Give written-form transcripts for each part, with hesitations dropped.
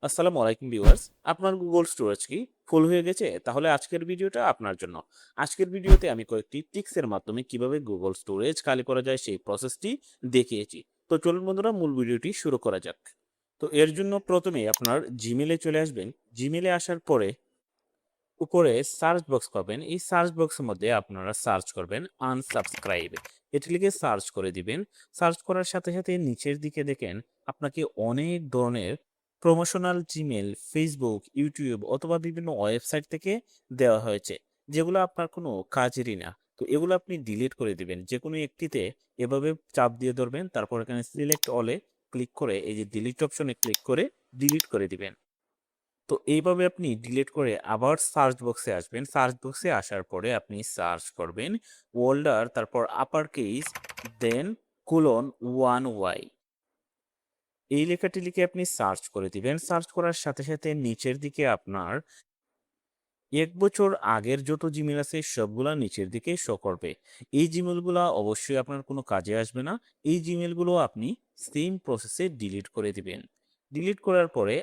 আসসালামু আলাইকুম ভিউয়ার্স। আপনার গুগল স্টোরেজ কি ফুল হয়ে গেছে? তাহলে আজকের ভিডিওটা আপনার জন্য। আজকের ভিডিওতে আমি কয়েকটি ট্রিক্সের মাধ্যমে কিভাবে গুগল স্টোরেজ খালি করা যায় সেই প্রসেসটি দেখিয়েছি। তো চলুন বন্ধুরা মূল ভিডিওটি শুরু করা যাক। তো এর জন্য প্রথমেই আপনার জিমেইলে চলে আসবেন। জিমেইলে আসার পরে উপরে সার্চ বক্স পাবেন। এই সার্চ বক্সের মধ্যে আপনারা সার্চ করবেন আনসাবস্ক্রাইব। এটি লিখে সার্চ করে দিবেন। সার্চ করার সাথে, সাথে নিচের দিকে দেখেন আপনাকে অনেক ধরনের প্রমোশনাল জিমেইল, Facebook, YouTube অথবা বিভিন্ন ওয়েবসাইট থেকে দেওয়া হয়েছে। যেগুলো আপনার কোনো কাজেরই না। তো এগুলো আপনি ডিলিট করে দিবেন। যেকোনো একটিতে এভাবে চাপ দিয়ে ধরবেন। তারপর এখানে সিলেক্ট অল এ ক্লিক করে এই যে ডিলিট অপশনে ক্লিক করে ডিলিট করে দিবেন। তো এইভাবে আপনি ডিলিট করে আবার সার্চ বক্সে আসবেন। সার্চ বক্সে আসার পরে আপনি সার্চ করবেন ওল্ডার তারপর আপার কেস দেন কোলন 1Y এই লেখাটি লিখে আপনি সার্চ করে দিবেন। সার্চ করার সাথে, সাথে নিচের দিকে আপনার ১ বছর আগের যত জিমেইল আছে সবগুলা নিচের দিকে শো করবে। এই জিমেইলগুলা অবশ্যই আপনার কোনো কাজে আসবে না। এই জিমেইলগুলো আপনি সেম প্রসেসে ডিলিট করে দিবেন। ডিলিট করার পরে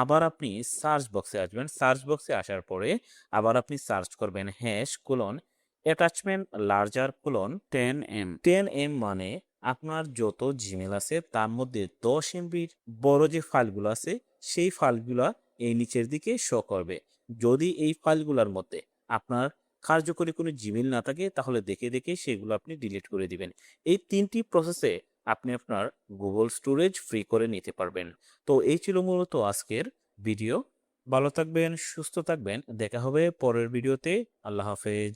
আবার আপনি সার্চ বক্সে আসবেন। সার্চ বক্সে আসার পরে আবার আপনি সার্চ করবেন অ্যাটাচমেন্ট লার্জার 10M 10M মানে আপনার যত জিমেইল আছে তার মধ্যে ১০ এমবির বড় যে ফাইলগুলো আছে সেই ফাইলগুলা এই নিচের দিকে শো করবে। যদি এই ফাইলগুলোর মধ্যে আপনার কার্যকরী কোনো জিমেইল না থাকে তাহলে দেখে, দেখে সেগুলো আপনি ডিলিট করে দিবেন। এই ৩ টি প্রসেসে আপনি আপনার গুগল স্টোরেজ ফ্রি করে নিতে পারবেন। তো এই ছিল মূলত আজকের ভিডিও। ভালো থাকবেন, সুস্থ থাকবেন। দেখা হবে পরের ভিডিওতে। আল্লাহ হাফেজ।